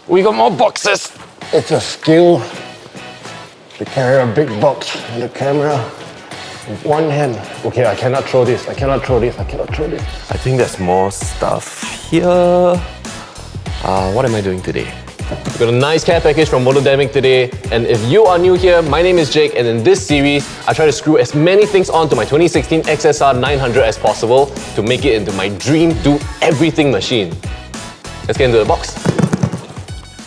We got more boxes. It's a skill to carry a big box and the camera with one hand. Okay, I cannot throw this. I cannot throw this. I think there's more stuff here. What am I doing today? We've got a nice care package from Motodemic today, and if you are new here, my name is Jake, and in this series, I try to screw as many things onto my 2016 XSR 900 as possible to make it into my dream do everything machine. Let's get into the box.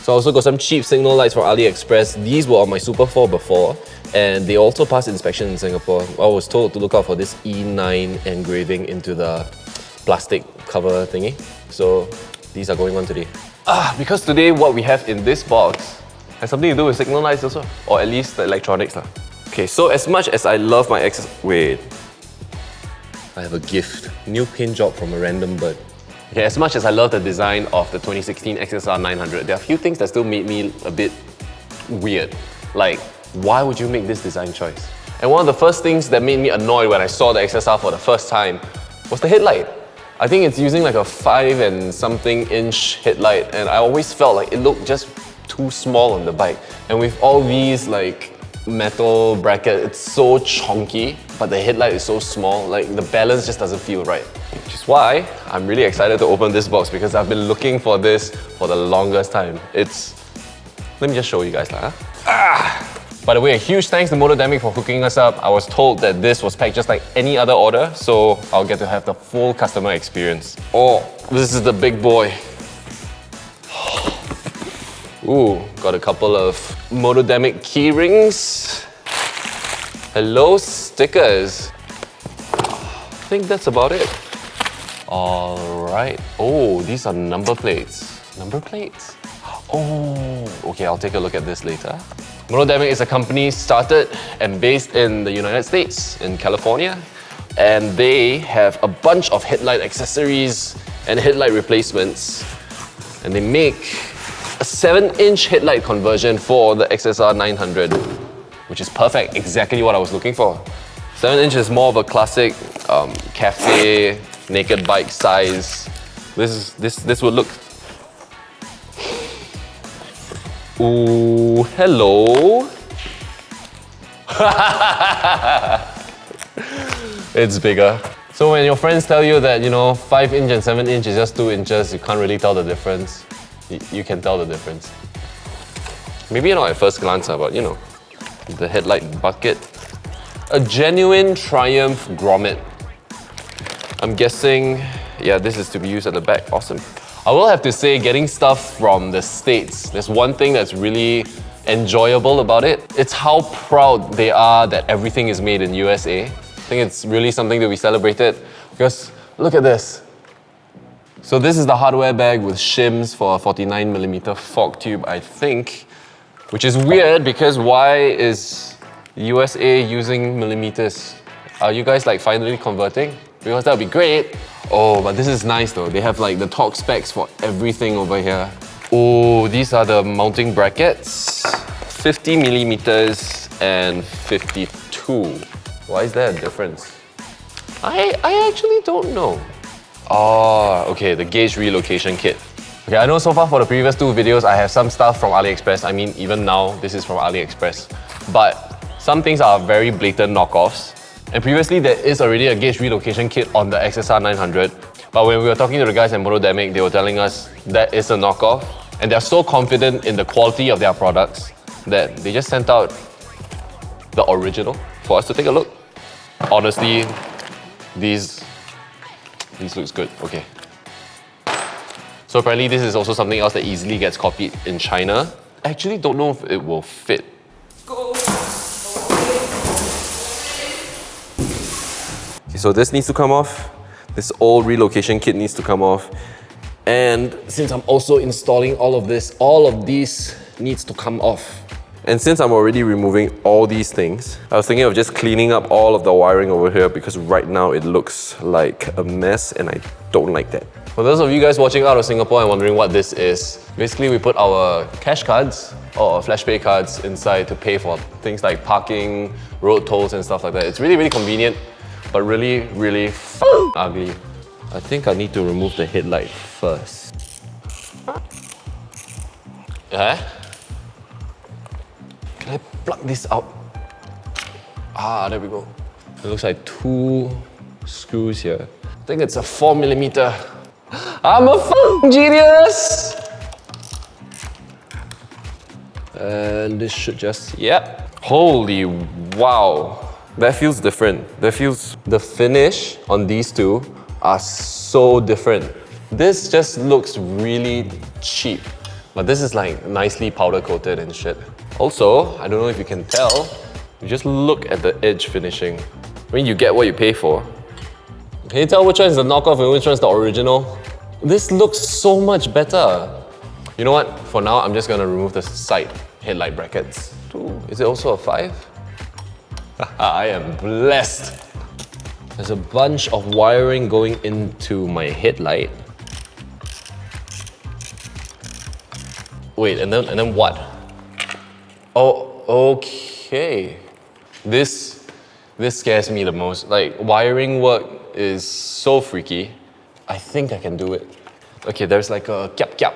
So I also got some cheap signal lights from AliExpress. These were on my Super 4 before, and they also passed inspection in Singapore. I was told to look out for this E9 engraving into the plastic cover thingy. So these are going on today. Because today what we have in this box has something to do with signal lights also, or at least the electronics. Okay, so as much as I love my wait, I have a gift. New paint job from a random bird. Okay, as much as I love the design of the 2016 XSR 900, there are a few things that still made me a bit weird. Like, why would you make this design choice? And one of the first things that made me annoyed when I saw the XSR for the first time was the headlight. I think it's using like a 5 and something inch headlight, and I always felt like it looked just too small on the bike. And with all these like metal brackets, it's so chunky, but the headlight is so small, like the balance just doesn't feel right. Which is why I'm really excited to open this box, because I've been looking for this for the longest time. Let me just show you guys. By the way, a huge thanks to Motodemic for hooking us up. I was told that this was packed just like any other order, so I'll get to have the full customer experience. Oh, this is the big boy. Ooh, got a couple of Motodemic key rings. Hello, stickers. I think that's about it. All right. Oh, these are number plates. Number plates? Oh, okay, I'll take a look at this later. Motodemic is a company started and based in the United States, in California, and they have a bunch of headlight accessories and headlight replacements, and they make a 7-inch headlight conversion for the XSR 900, which is perfect, exactly what I was looking for. 7-inch is more of a classic cafe, naked bike size. This would look... Ooh, hello. It's bigger. So when your friends tell you that, 5-inch and 7-inch is just 2 inches, you can't really tell the difference. You can tell the difference. Maybe not at first glance, but the headlight bucket. A genuine Triumph grommet. I'm guessing, yeah, this is to be used at the back. Awesome. I will have to say, getting stuff from the States, there's one thing that's really enjoyable about it. It's how proud they are that everything is made in USA. I think it's really something to be celebrated, because look at this. So this is the hardware bag with shims for a 49mm fork tube, I think, which is weird because why is USA using millimeters? Are you guys like finally converting? Because that would be great. Oh, but this is nice though. They have like the torque specs for everything over here. Oh, these are the mounting brackets. 50mm and 52. Why is there a difference? I actually don't know. Oh, okay, the gauge relocation kit. Okay, I know so far for the previous 2 videos, I have some stuff from AliExpress. I mean, even now, this is from AliExpress. But some things are very blatant knockoffs. And previously, there is already a gauge relocation kit on the XSR 900. But when we were talking to the guys at Motodemic, they were telling us that is a knockoff. And they're so confident in the quality of their products that they just sent out the original for us to take a look. Honestly, these looks good. Okay. So apparently this is also something else that easily gets copied in China. I actually don't know if it will fit. Okay, so this needs to come off. This old relocation kit needs to come off. And since I'm also installing all of these needs to come off. And since I'm already removing all these things, I was thinking of just cleaning up all of the wiring over here because right now it looks like a mess and I don't like that. For those of you guys watching out of Singapore and wondering what this is, basically we put our cash cards or flash pay cards inside to pay for things like parking, road tolls and stuff like that. It's really, really convenient, but really, really ugly. I think I need to remove the headlight first. Yeah? Can I plug this out? Ah, there we go. It looks like 2 screws here. I think it's a 4mm. I'm a f***ing genius! And this should just, yep. Holy wow. That feels different. The finish on these two are so different. This just looks really cheap, but this is like nicely powder coated and shit. Also, I don't know if you can tell, you just look at the edge finishing. I mean, you get what you pay for. Can you tell which one is the knockoff and which one is the original? This looks so much better. You know what? For now, I'm just gonna remove the side headlight brackets. Ooh, is it also a 5? I am blessed. There's a bunch of wiring going into my headlight. Wait, and then what? Oh, okay. This scares me the most. Like, wiring work is so freaky. I think I can do it. Okay, there's like a cap.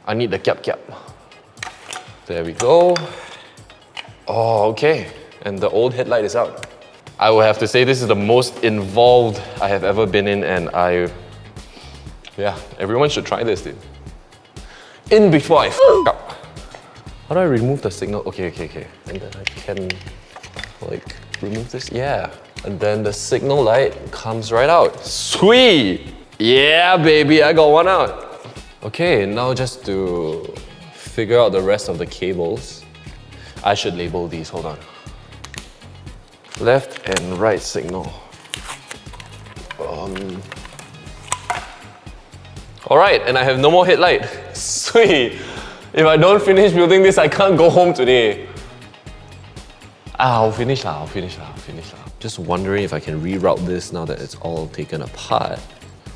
I need the cap. There we go. Oh, okay. And the old headlight is out. I will have to say this is the most involved I have ever been in, and yeah, everyone should try this, dude. In before I f up. How do I remove the signal? Okay. And then I can, like, remove this? Yeah. And then the signal light comes right out. Sweet! Yeah, baby, I got one out. Okay, now just to figure out the rest of the cables, I should label these, hold on. Left and right signal. Alright, and I have no more headlight. Sweet! If I don't finish building this, I can't go home today. I'll finish lah. Just wondering if I can reroute this now that it's all taken apart.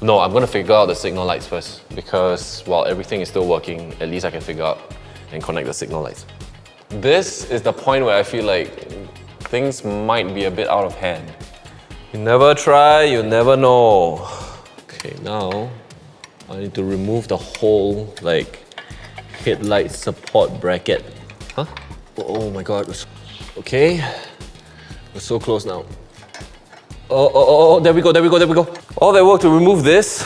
No, I'm gonna figure out the signal lights first, because while everything is still working, at least I can figure out and connect the signal lights. This is the point where I feel like things might be a bit out of hand. You never try, you never know. Okay, now I need to remove the whole like headlight support bracket. Huh? Oh my god. Okay. We're so close now. Oh, there we go. All that work to remove this.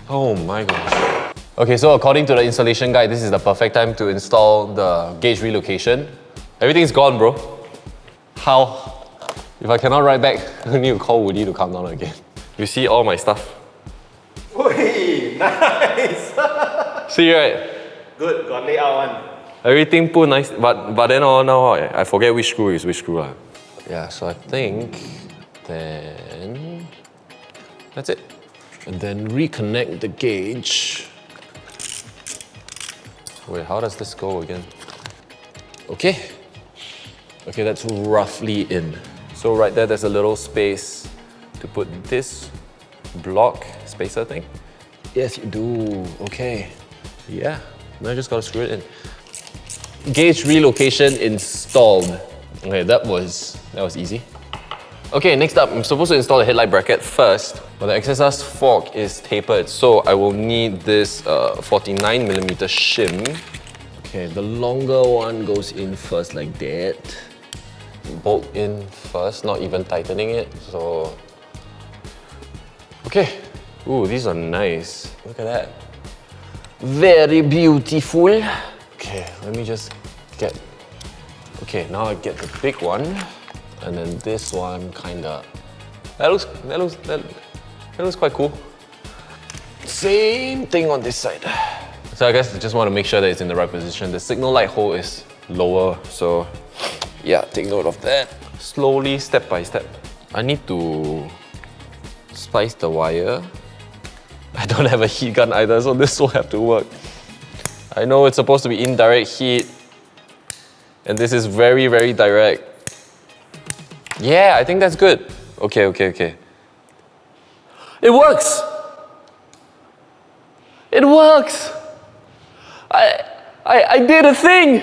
Oh my gosh. Okay, so according to the installation guide, this is the perfect time to install the gauge relocation. Everything's gone, bro. How? If I cannot write back, I need to call Woody to come down again. You see all my stuff? Oi, nice! See, right? Good, got layout one. Everything put nice, but then now I forget which screw is which screw. Yeah, so I think then that's it. And then reconnect the gauge. Wait, how does this go again? Okay, that's roughly in. So right there's a little space to put this block spacer thing. Yes, you do. Okay. Yeah, now I just gotta screw it in. Gauge relocation installed. Okay, that was easy. Okay, next up, I'm supposed to install the headlight bracket first, but the XSR's fork is tapered, so I will need this 49mm shim. Okay, the longer one goes in first like that. Bolt in first, not even tightening it, so... Okay. Ooh, these are nice. Look at that. Very beautiful. Okay, let me just get... Okay, now I get the big one, and then this one kinda... That looks quite cool. Same thing on this side. So I guess I just want to make sure that it's in the right position. The signal light hole is lower, so yeah, take note of that. Slowly, step by step. I need to splice the wire. I don't have a heat gun either, so this will have to work. I know it's supposed to be indirect heat, and this is very, very direct. Yeah, I think that's good. Okay. It works! It works! I did a thing!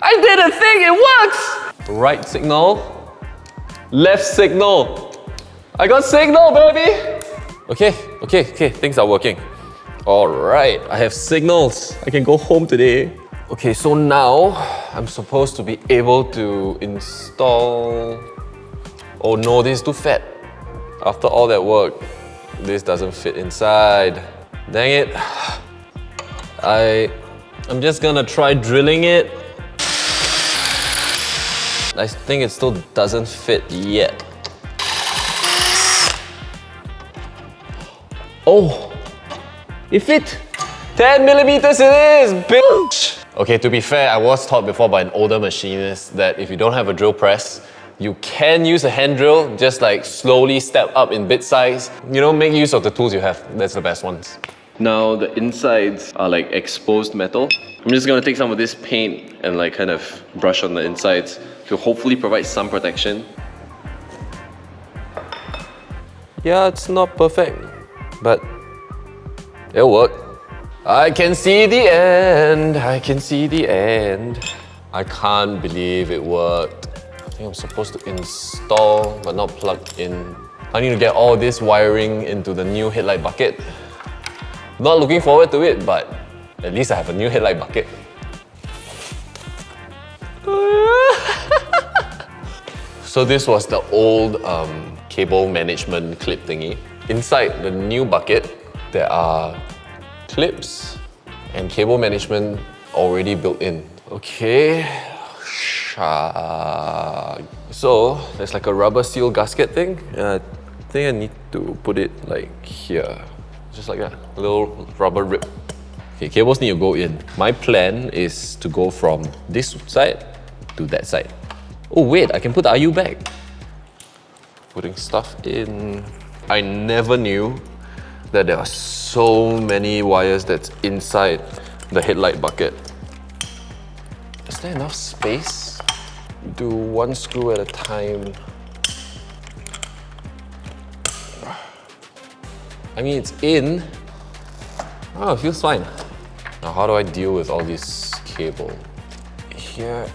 It works! Right signal, left signal. I got signal, baby! Okay, things are working. Alright, I have signals. I can go home today. Okay, so now I'm supposed to be able to install... Oh no, this is too fat. After all that work, this doesn't fit inside. Dang it. I'm just gonna try drilling it. I think it still doesn't fit yet. Oh! It fit! 10 millimeters it is, bitch! Okay, to be fair, I was taught before by an older machinist that if you don't have a drill press, you can use a hand drill, just like slowly step up in bit size. You know, make use of the tools you have. That's the best ones. Now the insides are like exposed metal. I'm just gonna take some of this paint and like kind of brush on the insides to hopefully provide some protection. Yeah, it's not perfect, but it'll work. I can see the end, I can see the end. I can't believe it worked. I think I'm supposed to install, but not plug in. I need to get all this wiring into the new headlight bucket. Not looking forward to it, but at least I have a new headlight bucket. So this was the old cable management clip thingy. Inside the new bucket, there are clips and cable management already built in. Okay. So there's like a rubber seal gasket thing. I think I need to put it like here. Just like that, a little rubber rip. Okay, cables need to go in. My plan is to go from this side to that side. Oh wait, I can put the IU back. Putting stuff in. I never knew that there are so many wires that's inside the headlight bucket. Is there enough space? Do one screw at a time. I mean, it's in. Oh, it feels fine. Now, how do I deal with all this cable? Here,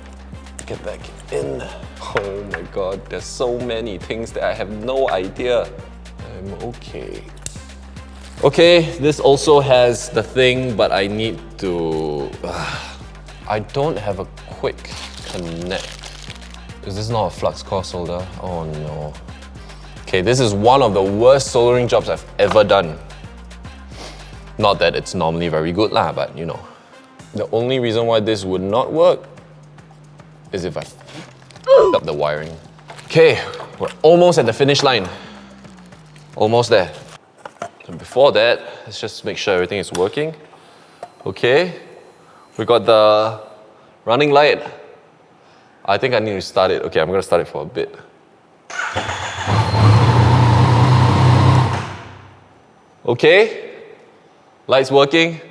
get back in. Oh my god, there's so many things that I have no idea. I'm okay. Okay, this also has the thing, but I need to... I don't have a quick connect. Is this not a flux core solder? Oh no. Okay, this is one of the worst soldering jobs I've ever done. Not that it's normally very good lah, but you know. The only reason why this would not work is if I f***ed up the wiring. Okay, we're almost at the finish line. Almost there. So before that, let's just make sure everything is working. Okay, we got the running light. I think I need to start it. Okay, I'm gonna start it for a bit. Okay, light's working.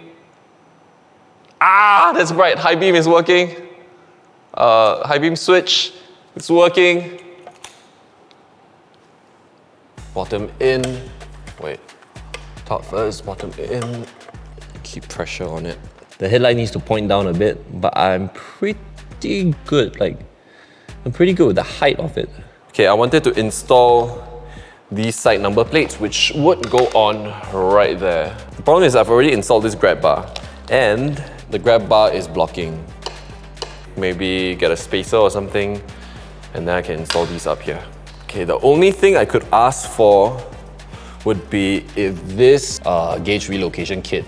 Ah, that's bright. High beam is working. High beam switch, it's working. Bottom in. Wait, top first, bottom in. Keep pressure on it. The headlight needs to point down a bit, but I'm pretty good. I'm pretty good with the height of it. Okay, I wanted to install these side number plates, which would go on right there. The problem is I've already installed this grab bar, and the grab bar is blocking. Maybe get a spacer or something, and then I can install these up here. Okay, the only thing I could ask for would be if this gauge relocation kit,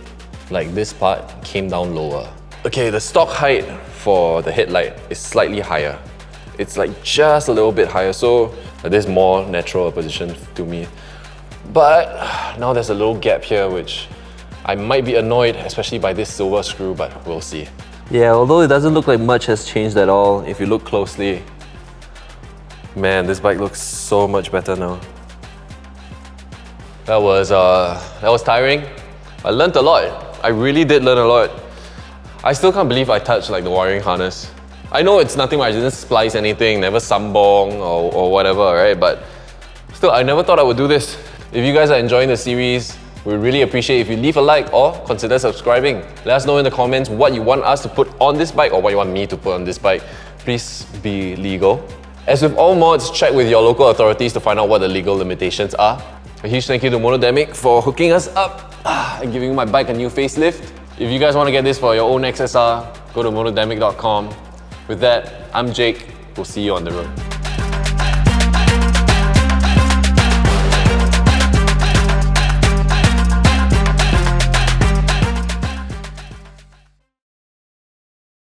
like this part, came down lower. Okay, the stock height for the headlight is slightly higher. It's like just a little bit higher, so there's more natural position to me. But now there's a little gap here, which I might be annoyed, especially by this silver screw, but we'll see. Yeah, although it doesn't look like much has changed at all, if you look closely, man, this bike looks so much better now. That was tiring. I learned a lot. I really did learn a lot. I still can't believe I touched like the wiring harness. I know it's nothing, I didn't splice anything, never sambong or whatever, right? But still, I never thought I would do this. If you guys are enjoying the series, we really appreciate if you leave a like or consider subscribing. Let us know in the comments what you want us to put on this bike or what you want me to put on this bike. Please be legal. As with all mods, check with your local authorities to find out what the legal limitations are. A huge thank you to Monodemic for hooking us up. and giving my bike a new facelift. If you guys want to get this for your own XSR, go to motodemic.com. With that, I'm Jake. We'll see you on the road.